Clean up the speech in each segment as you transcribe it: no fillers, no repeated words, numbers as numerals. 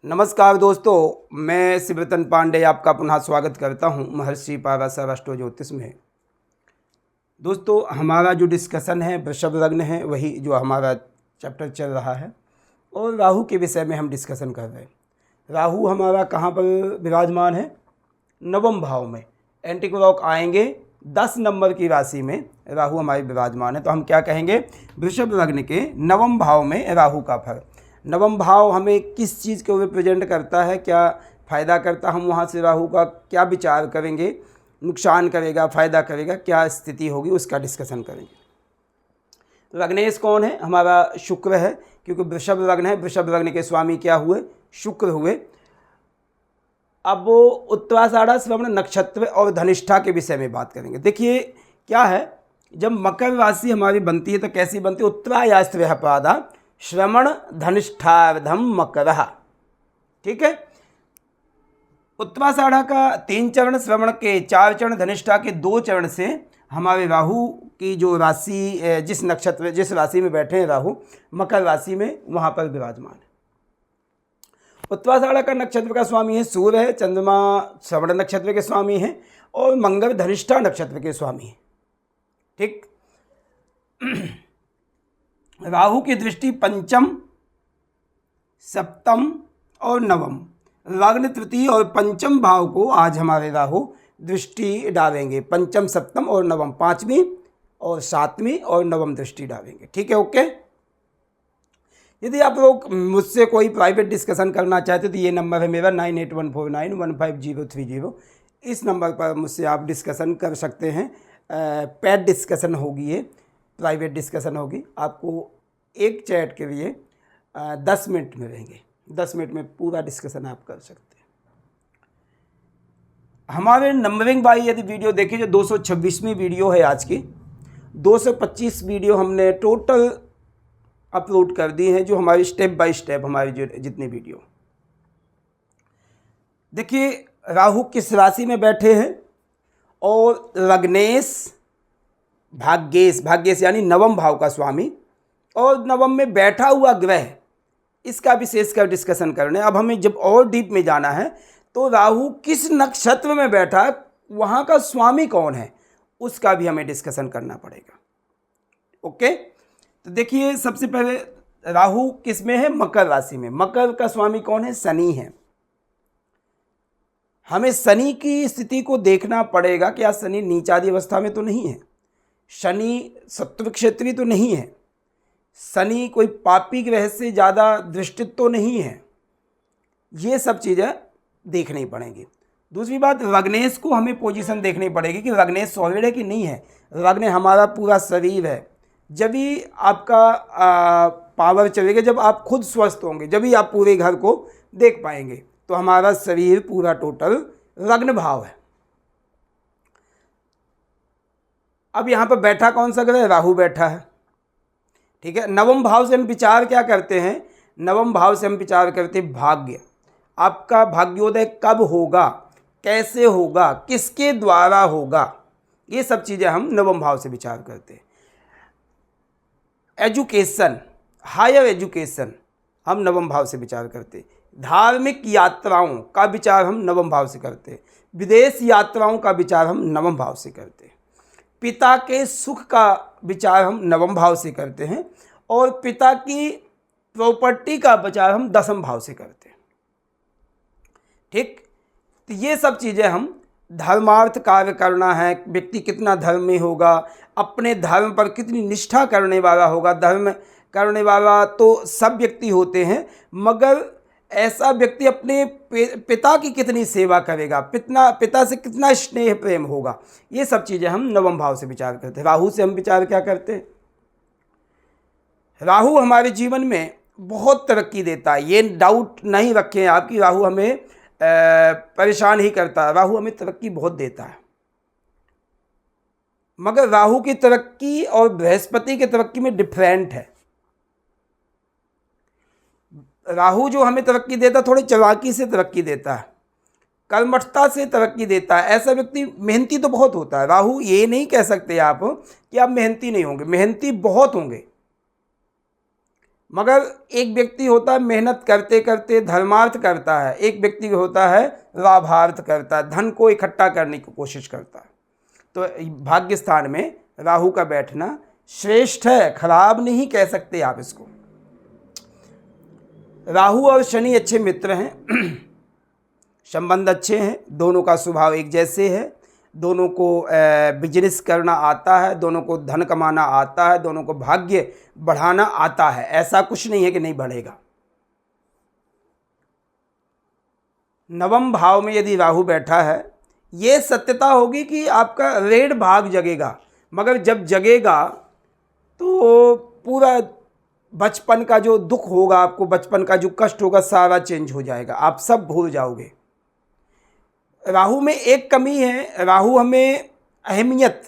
नमस्कार दोस्तों, मैं शिवरतन पांडे आपका पुनः स्वागत करता हूं महर्षि पाराशर एस्ट्रो ज्योतिष में। दोस्तों, हमारा जो डिस्कशन है वृषभ लग्न है, वही जो हमारा चैप्टर चल रहा है और राहु के विषय में हम डिस्कशन कर रहे हैं। राहु हमारा कहाँ पर विराजमान है? नवम भाव में। एंटी क्लॉक आएंगे 10 नंबर की राशि में राहु हमारे विराजमान है। तो हम क्या कहेंगे? वृषभ लग्न के नवम भाव में राहु का फल। नवम भाव हमें किस चीज़ को रिप्रेजेंट करता है, क्या फ़ायदा करता, हम वहाँ से राहु का क्या विचार करेंगे, नुकसान करेगा, फ़ायदा करेगा, क्या स्थिति होगी, उसका डिस्कशन करेंगे। लग्नेश कौन है? हमारा शुक्र है, क्योंकि वृषभ लग्न है। वृषभ लग्न के स्वामी क्या हुए? शुक्र हुए। अब वो उत्तराषाढ़ श्रवण नक्षत्र और धनिष्ठा के विषय में बात करेंगे। देखिए क्या है, जब मकर राशि हमारी बनती है तो कैसी बनती है? उत्तरायास्त्रयः पादा श्रवण धनिष्ठार्धम मकर। ठीक है, उत्तराषाढ़ का 3 चरण, श्रवण के 4 चरण, धनिष्ठा के 2 चरण से हमारे राहु की जो राशि, जिस नक्षत्र जिस राशि में बैठे हैं राहु, मकर राशि में, वहाँ पर विराजमान है। उत्तराषाढ़ का नक्षत्र का स्वामी है सूर्य है, चंद्रमा श्रवण नक्षत्र के स्वामी हैं और मंगल धनिष्ठा नक्षत्र के स्वामी हैं। ठीक, राहु की दृष्टि पंचम, सप्तम और नवम, लग्न, तृतीय और पंचम भाव को आज हमारे राहु दृष्टि डालेंगे। पंचम, सप्तम और नवम, 5वीं और 7वीं और नवम दृष्टि डालेंगे। ठीक है, ओके। यदि आप लोग मुझसे कोई प्राइवेट डिस्कशन करना चाहते तो ये नंबर है मेरा 9814915030। इस नंबर पर मुझसे आप डिस्कशन कर सकते हैं। पेड डिस्कशन होगी, ये प्राइवेट डिस्कशन होगी। आपको एक चैट के लिए 10 मिनट मिलेंगे। 10 मिनट में पूरा डिस्कशन आप कर सकते हैं। हमारे नंबरिंग बाई यदि वीडियो देखें, जो 226वीं वीडियो है आज की, 225 वीडियो हमने टोटल अपलोड कर दी हैं, जो हमारी स्टेप बाय स्टेप हमारी जो जितनी वीडियो। देखिए राहु किस राशि में बैठे हैं और लग्नेश भाग्येश, भाग्येश यानी नवम भाव का स्वामी, और नवम में बैठा हुआ ग्रह, इसका विशेषकर डिस्कशन करने। अब हमें जब और डीप में जाना है तो राहु किस नक्षत्र में बैठा है, वहाँ का स्वामी कौन है, उसका भी हमें डिस्कशन करना पड़ेगा। ओके, तो देखिए सबसे पहले राहु किस में है? मकर राशि में। मकर का स्वामी कौन है? शनि है। हमें शनि की स्थिति को देखना पड़ेगा कि आज शनि नीचादी अवस्था में तो नहीं है, शनि शत्रु क्षेत्री तो नहीं है, शनि कोई पापी ग्रह से ज़्यादा दृष्टित तो नहीं है। ये सब चीज़ें देखनी पड़ेंगी। दूसरी बात, लग्नेश को हमें पोजीशन देखनी पड़ेगी कि लग्नेश सॉलिड है कि नहीं है। लग्न हमारा पूरा शरीर है। जब भी आपका पावर चलेगा, जब आप खुद स्वस्थ होंगे, जब भी आप पूरे घर को देख पाएंगे। तो हमारा शरीर पूरा टोटल लग्न भाव है। अब यहाँ पर बैठा कौन सा ग्रह? राहु बैठा है। ठीक है, नवम भाव से हम विचार क्या करते हैं? नवम भाव से हम विचार करते हैं भाग्य। आपका भाग्योदय कब होगा, कैसे होगा, किसके द्वारा होगा, ये सब चीज़ें हम नवम भाव से विचार करते हैं। एजुकेशन, हायर एजुकेशन हम नवम भाव से विचार करते हैं। धार्मिक यात्राओं का विचार हम नवम भाव से करते हैं। विदेश यात्राओं का विचार हम नवम भाव से करते हैं। पिता के सुख का विचार हम नवम भाव से करते हैं और पिता की प्रॉपर्टी का विचार हम 10वें भाव से करते हैं। ठीक, तो ये सब चीज़ें हम धर्मार्थ कार्य करना है, व्यक्ति कितना धर्मी होगा, अपने धर्म पर कितनी निष्ठा करने वाला होगा। धर्म करने वाला तो सब व्यक्ति होते हैं, मगर ऐसा व्यक्ति अपने पिता की कितनी सेवा करेगा, पिता से कितना स्नेह प्रेम होगा, ये सब चीज़ें हम नवम भाव से विचार करते हैं। राहु से हम विचार क्या करते हैं? राहु हमारे जीवन में बहुत तरक्की देता है। ये डाउट नहीं रखें आप कि राहु हमें परेशान ही करता है। राहु हमें तरक्की बहुत देता है, मगर राहु की तरक्की और बृहस्पति की तरक्की में डिफरेंट है। राहु जो हमें तरक्की देता है, थोड़ी चालाकी से तरक्की देता है, कर्मठता से तरक्की देता है। ऐसा व्यक्ति मेहनती तो बहुत होता है। राहु ये नहीं कह सकते आप कि आप मेहनती नहीं होंगे, मेहनती बहुत होंगे, मगर एक व्यक्ति होता है मेहनत करते करते धर्मार्थ करता है, एक व्यक्ति होता है लाभार्थ करता है, धन को इकट्ठा करने की कोशिश करता है। तो भाग्य स्थान में राहु का बैठना श्रेष्ठ है, खराब नहीं कह सकते आप इसको। राहु और शनि अच्छे मित्र हैं, संबंध अच्छे हैं, दोनों का स्वभाव एक जैसे है, दोनों को बिजनेस करना आता है, दोनों को धन कमाना आता है, दोनों को भाग्य बढ़ाना आता है। ऐसा कुछ नहीं है कि नहीं बढ़ेगा। नवम भाव में यदि राहु बैठा है, ये सत्यता होगी कि आपका रेड भाग जगेगा, मगर जब जगेगा तो पूरा बचपन का जो दुख होगा, आपको बचपन का जो कष्ट होगा, सारा चेंज हो जाएगा, आप सब भूल जाओगे। राहु में एक कमी है, राहु हमें अहमियत,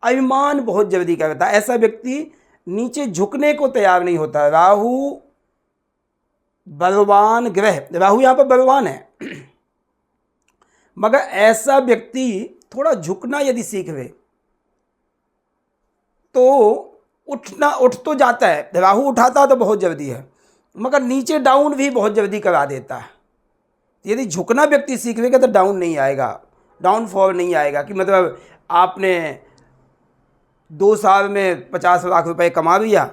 अभिमान बहुत जल्दी करता है। ऐसा व्यक्ति नीचे झुकने को तैयार नहीं होता। राहु बलवान ग्रह, राहु यहाँ पर बलवान है, मगर ऐसा व्यक्ति थोड़ा झुकना यदि सीख ले तो उठ तो जाता है। राहु उठाता तो बहुत जल्दी है, मगर नीचे डाउन भी बहुत जल्दी करा देता है। यदि झुकना व्यक्ति सीख लेगा तो डाउन नहीं आएगा, डाउनफॉल नहीं आएगा कि मतलब आपने 2 साल में 50 लाख रुपए कमा लिया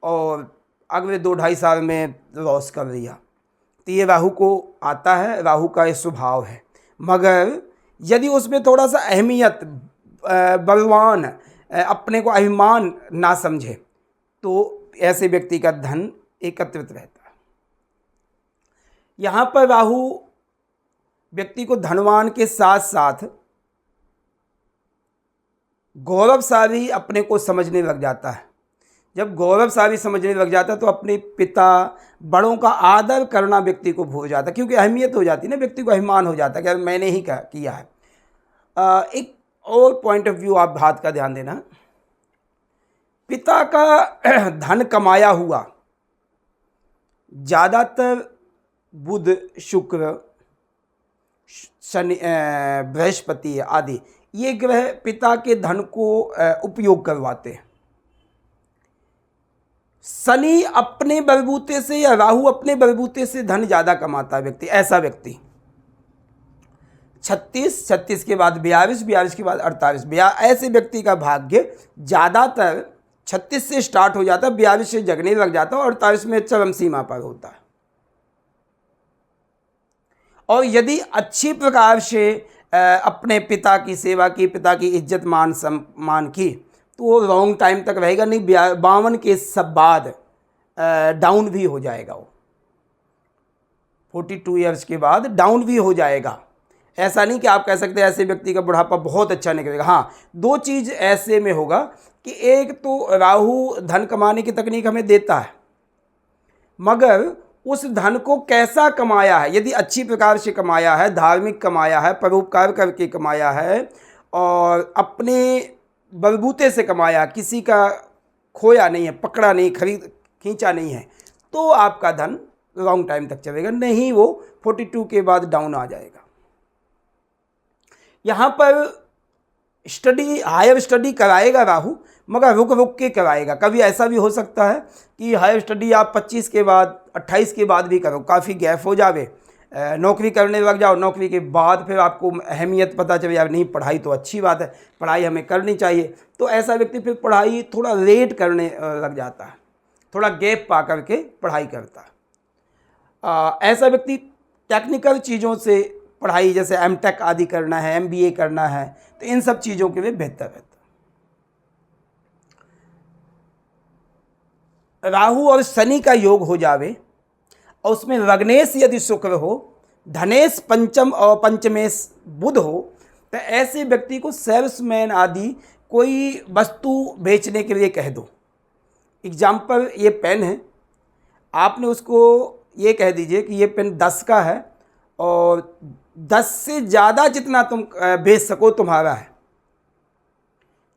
और अगले 2-2.5 साल में लॉस कर लिया। तो ये राहु को आता है, राहु का ये स्वभाव है। मगर यदि उसमें थोड़ा सा अहमियत, बलवान, अपने को अभिमान ना समझे तो ऐसे व्यक्ति का धन एकत्रित रहता है। यहाँ पर राहु व्यक्ति को धनवान के साथ साथ गौरवशाली अपने को समझने लग जाता है। जब गौरवशाली समझने लग जाता है तो अपने पिता, बड़ों का आदर करना व्यक्ति को भूल जाता है, क्योंकि अहमियत हो जाती है ना, व्यक्ति को अभिमान हो जाता है कि मैंने ही किया है। एक और पॉइंट ऑफ व्यू आप बात का ध्यान देना, पिता का धन कमाया हुआ ज़्यादातर बुध, शुक्र, शनि, बृहस्पति आदि ये ग्रह पिता के धन को उपयोग करवाते हैं। शनि अपने बलबूते से या राहु अपने बलबूते से धन ज़्यादा कमाता है व्यक्ति। ऐसा व्यक्ति 36 के बाद 42 के बाद 48, ऐसे व्यक्ति का भाग्य ज़्यादातर 36 से स्टार्ट हो जाता है, 42 से जगने लग जाता है और 48 में चरम सीमा पर होता है। और यदि अच्छी प्रकार से अपने पिता की सेवा की, पिता की इज्जत मान सम्मान की, तो वो लॉन्ग टाइम तक रहेगा नहीं। 52 के सब बाद डाउन भी हो जाएगा। वो 42 ईयर्स के बाद डाउन भी हो जाएगा। ऐसा नहीं कि आप कह सकते हैं ऐसे व्यक्ति का बुढ़ापा बहुत अच्छा निकलेगा। हाँ, 2 चीज़ ऐसे में होगा कि एक तो राहु धन कमाने की तकनीक हमें देता है, मगर उस धन को कैसा कमाया है, यदि अच्छी प्रकार से कमाया है, धार्मिक कमाया है, परोपकार करके कमाया है और अपने बलबूते से कमाया, किसी का खोया नहीं है, पकड़ा नहीं, खींचा नहीं है, तो आपका धन लॉन्ग टाइम तक चलेगा। नहीं, वो 42 के बाद डाउन आ जाएगा। यहाँ पर हायर स्टडी कराएगा राहु, मगर रुक रुक के कराएगा। कभी ऐसा भी हो सकता है कि हायर स्टडी आप 25 के बाद 28 के बाद भी करो, काफ़ी गैप हो जावे, नौकरी करने लग जाओ, नौकरी के बाद फिर आपको अहमियत पता चले यार नहीं, पढ़ाई तो अच्छी बात है, पढ़ाई हमें करनी चाहिए, तो ऐसा व्यक्ति फिर पढ़ाई थोड़ा लेट करने लग जाता है, थोड़ा गैप पा करके पढ़ाई करता है। ऐसा व्यक्ति टेक्निकल चीज़ों से पढ़ाई, जैसे एमटेक आदि करना है, एमबीए करना है, तो इन सब चीज़ों के लिए बेहतर रहता है। राहु और शनि का योग हो जावे और उसमें लग्नेश यदि शुक्र हो, धनेश पंचम और पंचमेश बुध हो, तो ऐसे व्यक्ति को सेल्समैन आदि कोई वस्तु बेचने के लिए कह दो। एग्जाम्पल, ये पेन है, आपने उसको ये कह दीजिए कि ये पेन 10 का है और 10 से ज़्यादा जितना तुम बेच सको तुम्हारा है।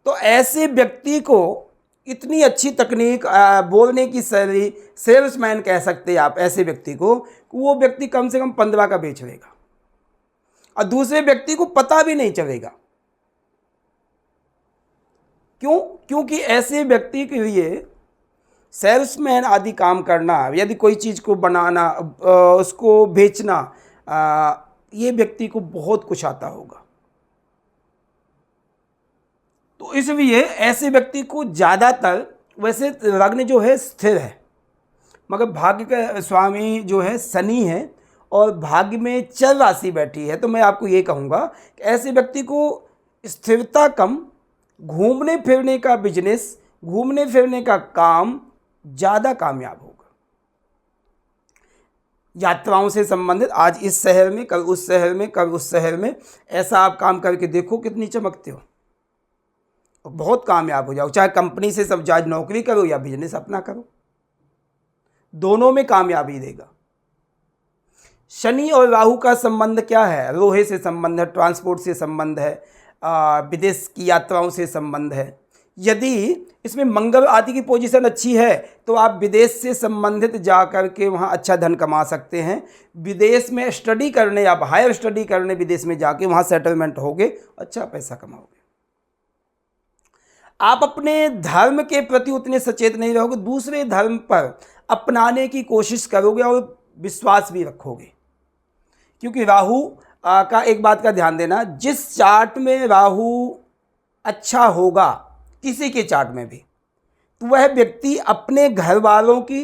तो ऐसे व्यक्ति को इतनी अच्छी तकनीक, बोलने की शैली, सेल्समैन कह सकते हैं आप ऐसे व्यक्ति को, वो व्यक्ति कम से कम 15 का बेच लेगा और दूसरे व्यक्ति को पता भी नहीं चलेगा। क्यों? क्योंकि ऐसे व्यक्ति के लिए सेल्समैन आदि काम करना, यदि कोई चीज़ को बनाना, उसको बेचना, ये व्यक्ति को बहुत कुछ आता होगा। तो इसलिए ऐसे व्यक्ति को ज़्यादातर, वैसे लग्न जो है स्थिर है, मगर भाग्य का स्वामी जो है शनि है और भाग्य में चर राशि बैठी है, तो मैं आपको ये कहूँगा कि ऐसे व्यक्ति को स्थिरता कम, घूमने फिरने का बिजनेस, घूमने फिरने का काम ज़्यादा कामयाब होगा। यात्राओं से संबंधित, आज इस शहर में, कल उस शहर में, कल उस शहर में, ऐसा आप काम करके देखो कितनी चमकते हो, बहुत कामयाब हो जाओ। चाहे कंपनी से सब जाज नौकरी करो या बिजनेस अपना करो, दोनों में कामयाबी देगा। शनि और राहु का संबंध क्या है? लोहे से संबंध है, ट्रांसपोर्ट से संबंध है, विदेश की यात्राओं से संबंध है। यदि इसमें मंगल आदि की पोजीशन अच्छी है तो आप विदेश से संबंधित जा कर के वहाँ अच्छा धन कमा सकते हैं। विदेश में स्टडी करने, आप हायर स्टडी करने विदेश में जाके वहाँ सेटलमेंट होगे, अच्छा पैसा कमाओगे। आप अपने धर्म के प्रति उतने सचेत नहीं रहोगे, दूसरे धर्म पर अपनाने की कोशिश करोगे और विश्वास भी रखोगे। क्योंकि राहु का एक बात का ध्यान देना, जिस चार्ट में राहु अच्छा होगा, किसी के चार्ट में भी, तो वह व्यक्ति अपने घर वालों की,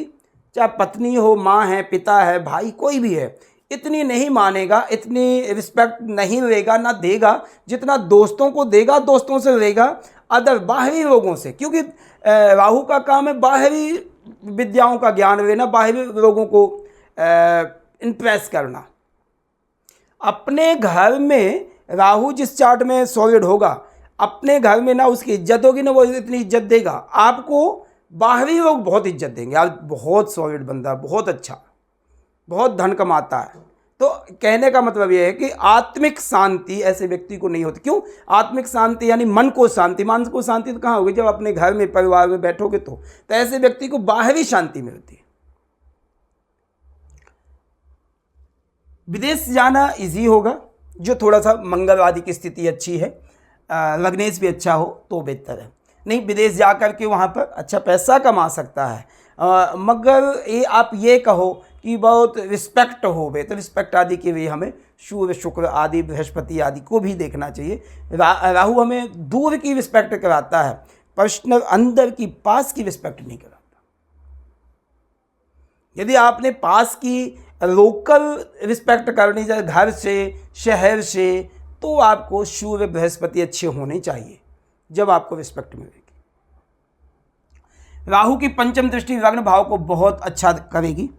चाहे पत्नी हो, माँ है, पिता है, भाई, कोई भी है, इतनी नहीं मानेगा, इतनी रिस्पेक्ट नहीं लेगा, ना देगा जितना दोस्तों को देगा, दोस्तों से लेगा, अदर बाहरी लोगों से। क्योंकि राहु का काम है बाहरी विद्याओं का ज्ञान लेना, बाहरी लोगों को इम्प्रेस करना। अपने घर में राहु जिस चार्ट में सॉलिड होगा, अपने घर में ना उसकी इज्जत होगी, ना वो इतनी इज्जत देगा आपको। बाहरी लोग बहुत इज्जत देंगे, यार बहुत सॉलिड बंदा, बहुत अच्छा, बहुत धन कमाता है। तो कहने का मतलब ये है कि आत्मिक शांति ऐसे व्यक्ति को नहीं होती। क्यों? आत्मिक शांति यानी मन को शांति। मन को शांति तो कहाँ होगी? जब अपने घर में, परिवार में बैठोगे तो ऐसे व्यक्ति को बाहरी शांति मिलती है। विदेश जाना इजी होगा, जो थोड़ा सा मंगल आदि की स्थिति अच्छी है, लग्नेश भी अच्छा हो तो बेहतर है। नहीं, विदेश जा कर के वहाँ पर अच्छा पैसा कमा सकता है, मगर ये आप ये कहो कि बहुत रिस्पेक्ट हो गए, तो रिस्पेक्ट आदि के लिए हमें सूर्य, शुक्र आदि, बृहस्पति आदि को भी देखना चाहिए। राहु हमें दूर की रिस्पेक्ट कराता है, पर्सनल अंदर की, पास की रिस्पेक्ट नहीं कराता। यदि आपने पास की लोकल रिस्पेक्ट करनी चाहिए, घर से, शहर से, तो आपको सूर्य बृहस्पति अच्छे होने चाहिए, जब आपको रिस्पेक्ट मिलेगी। राहु की पंचम दृष्टि लग्न भाव को बहुत अच्छा करेगी,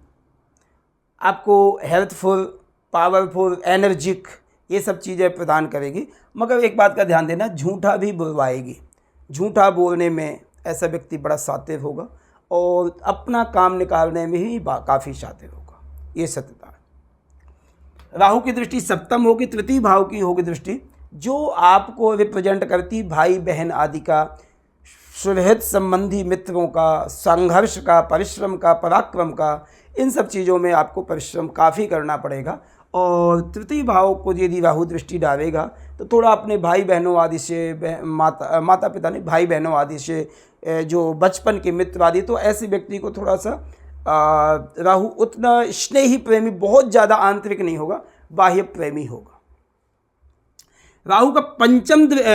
आपको हेल्थफुल, पावरफुल, एनर्जिक, ये सब चीज़ें प्रदान करेगी। मगर एक बात का ध्यान देना, झूठा भी बुलवाएगी। झूठा बोलने में ऐसा व्यक्ति बड़ा शातिर होगा और अपना काम निकालने में ही काफ़ी शातिर होगा, ये सत्यता है। राहु की दृष्टि सप्तम होगी, तृतीय भाव की होगी दृष्टि, जो आपको रिप्रेजेंट करती भाई बहन आदि का, सुहृद संबंधी मित्रों का, संघर्ष का, परिश्रम का, पराक्रम का, इन सब चीज़ों में आपको परिश्रम काफ़ी करना पड़ेगा। और तृतीय भाव को यदि राहु दृष्टि डालेगा तो थोड़ा अपने भाई बहनों आदि से, माता पिता नहीं, भाई बहनों आदि से, जो बचपन के मित्र आदि, तो ऐसे व्यक्ति को थोड़ा सा राहु उतना स्नेही प्रेमी, बहुत ज़्यादा आंतरिक नहीं होगा, बाह्य प्रेमी होगा। राहु का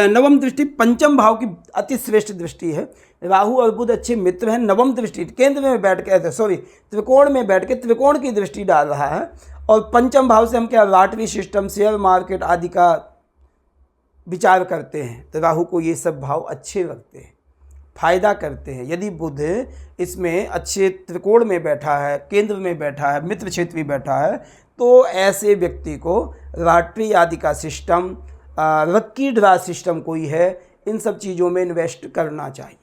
नवम दृष्टि पंचम भाव की अति श्रेष्ठ दृष्टि है। राहु और बुध अच्छे मित्र हैं। नवम दृष्टि केंद्र में बैठ के, त्रिकोण में बैठ के त्रिकोण की दृष्टि डाल रहा है। और पंचम भाव से हम क्या, लॉटरी सिस्टम, शेयर मार्केट आदि का विचार करते हैं, तो राहु को ये सब भाव अच्छे लगते हैं, फायदा करते हैं। यदि बुध इसमें अच्छे त्रिकोण में बैठा है, केंद्र में बैठा है, मित्र क्षेत्र में बैठा है, तो ऐसे व्यक्ति को लॉटरी आदि का सिस्टम, लक्की ड्रा सिस्टम कोई है, इन सब चीज़ों में इन्वेस्ट करना चाहिए।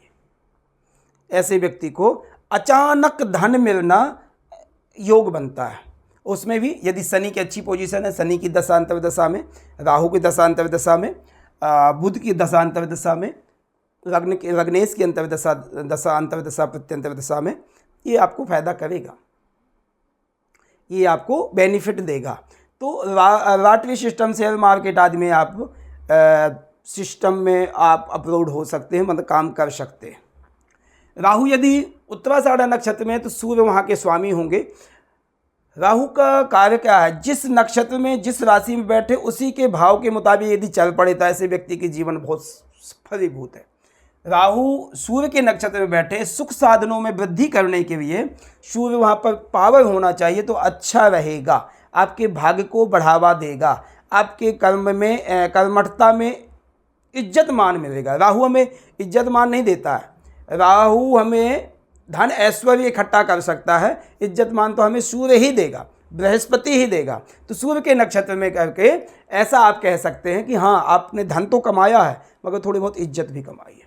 ऐसे व्यक्ति को अचानक धन मिलना योग बनता है। उसमें भी यदि शनि की अच्छी पोजीशन है, शनि की दशा अंतर्दशा में, राहु की दशा अंतर्दशा में, बुध की दशा अंतर्दशा में, लग्नेश की दशा अंतर्दशा प्रत्यंतर्दशा में, ये आपको फायदा करेगा, ये आपको बेनिफिट देगा। तो लॉटरी सिस्टम, शेयर मार्केट आदि में आप सिस्टम में आप अपलोड हो सकते हैं, मतलब काम कर सकते हैं। राहु यदि उत्तराषाढ़ नक्षत्र में तो सूर्य वहाँ के स्वामी होंगे। राहु का कार्य क्या है, जिस नक्षत्र में जिस राशि में बैठे उसी के भाव के मुताबिक यदि चल पड़े तो ऐसे व्यक्ति के जीवन बहुत फलीभूत है। राहु सूर्य के नक्षत्र में बैठे सुख साधनों में वृद्धि करने के लिए सूर्य वहाँ पर पावर होना चाहिए तो अच्छा रहेगा, आपके भाग्य को बढ़ावा देगा, आपके कर्म में कर्मठता में इज्जत मान मिलेगा। राहु हमें इज्जत मान नहीं देता है, राहु हमें धन ऐश्वर्य इकट्ठा कर सकता है, इज्जत मान तो हमें सूर्य ही देगा, बृहस्पति ही देगा। तो सूर्य के नक्षत्र में करके ऐसा आप कह सकते हैं कि हाँ आपने धन तो कमाया है मगर थोड़ी बहुत इज्जत भी कमाई है,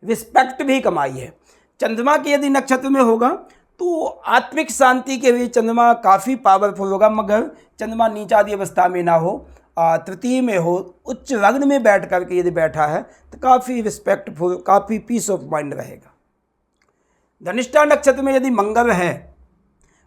रिस्पेक्ट भी कमाई है। चंद्रमा की यदि नक्षत्र में होगा तो आत्मिक शांति के लिए चंद्रमा काफ़ी पावरफुल होगा, मगर चंद्रमा नीचादी अवस्था में ना हो, तृतीय में हो, उच्च लग्न में बैठ करके यदि बैठा है तो काफ़ी रिस्पेक्टफुल, काफ़ी पीस ऑफ माइंड रहेगा। धनिष्ठा नक्षत्र में यदि मंगल है,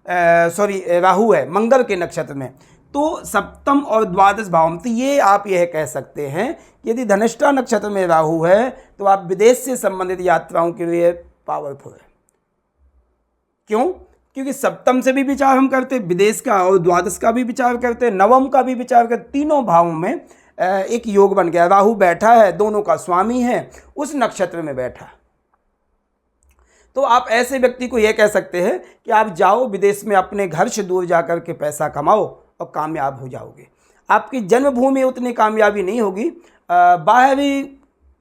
राहु है मंगल के नक्षत्र में, तो सप्तम और द्वादश भाव में, तो ये आप यह कह सकते हैं कि यदि धनिष्ठा नक्षत्र में राहु है तो आप विदेश से संबंधित यात्राओं के लिए पावरफुल है। क्यों? क्योंकि सप्तम से भी विचार हम करते, विदेश का और द्वादश का भी विचार करते, नवम का भी विचार करते, तीनों भावों में एक योग बन गया। राहु बैठा है, दोनों का स्वामी है, उस नक्षत्र में बैठा है। तो आप ऐसे व्यक्ति को यह कह सकते हैं कि आप जाओ विदेश में, अपने घर से दूर जाकर के पैसा कमाओ और कामयाब हो जाओगे। आपकी जन्मभूमि उतनी कामयाबी नहीं होगी, बाहरी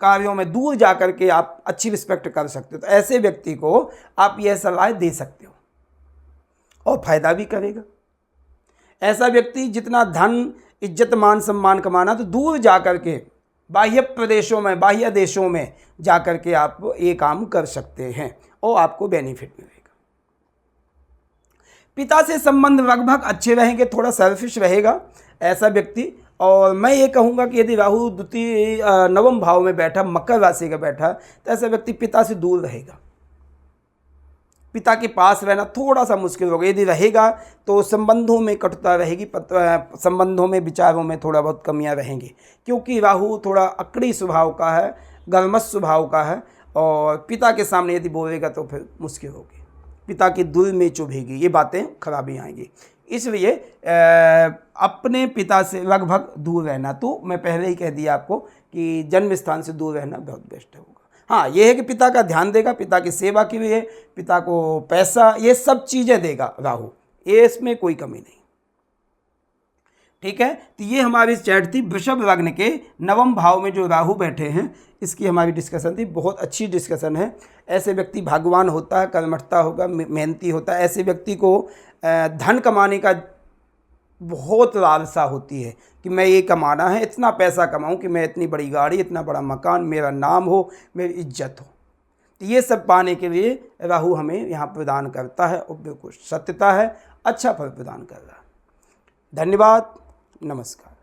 कार्यों में दूर जाकर के आप अच्छी रिस्पेक्ट कर सकते हो। तो ऐसे व्यक्ति को आप यह सलाह दे सकते हो और फायदा भी करेगा। ऐसा व्यक्ति जितना धन, इज्जत, मान सम्मान कमाना, तो दूर जाकर के बाह्य प्रदेशों में, बाह्य देशों में जाकर के आप ये काम कर सकते हैं और आपको बेनिफिट मिलेगा। पिता से संबंध लगभग अच्छे रहेंगे, थोड़ा सेल्फिश रहेगा ऐसा व्यक्ति। और मैं ये कहूँगा कि यदि राहु द्वितीय नवम भाव में बैठा, मकर राशि का बैठा, तो ऐसा व्यक्ति पिता से दूर रहेगा। पिता के पास रहना थोड़ा सा मुश्किल होगा। यदि रहेगा तो संबंधों में कटुता रहेगी, संबंधों में, विचारों में थोड़ा बहुत कमियां रहेंगी, क्योंकि राहु थोड़ा अकड़ी स्वभाव का है, गर्मश स्वभाव का है, और पिता के सामने यदि बोलेगा तो फिर मुश्किल होगी, पिता की दिल में चुभेगी, ये बातें खराबी आएंगी। इसलिए अपने पिता से लगभग दूर रहना, तो मैं पहले ही कह दिया आपको कि जन्म स्थान से दूर रहना बहुत बेस्ट होगा। हाँ, ये है कि पिता का ध्यान देगा, पिता की सेवा के लिए, पिता को पैसा, ये सब चीज़ें देगा राहु, ये इसमें कोई कमी नहीं। ठीक है, तो ये हमारी चैट थी वृषभ लग्न के नवम भाव में जो राहु बैठे हैं, इसकी हमारी डिस्कशन थी। बहुत अच्छी डिस्कशन है। ऐसे व्यक्ति भाग्यवान होता है, कर्मठता होगा, मेहनती होता है। ऐसे व्यक्ति को धन कमाने का बहुत लालसा होती है कि मैं ये कमाना है, इतना पैसा कमाऊं कि मैं इतनी बड़ी गाड़ी, इतना बड़ा मकान, मेरा नाम हो, मेरी इज्जत हो। तो ये सब पाने के लिए राहु हमें यहाँ प्रदान करता है और बिल्कुल सत्यता है, अच्छा फल प्रदान कर रहा है। धन्यवाद, नमस्कार।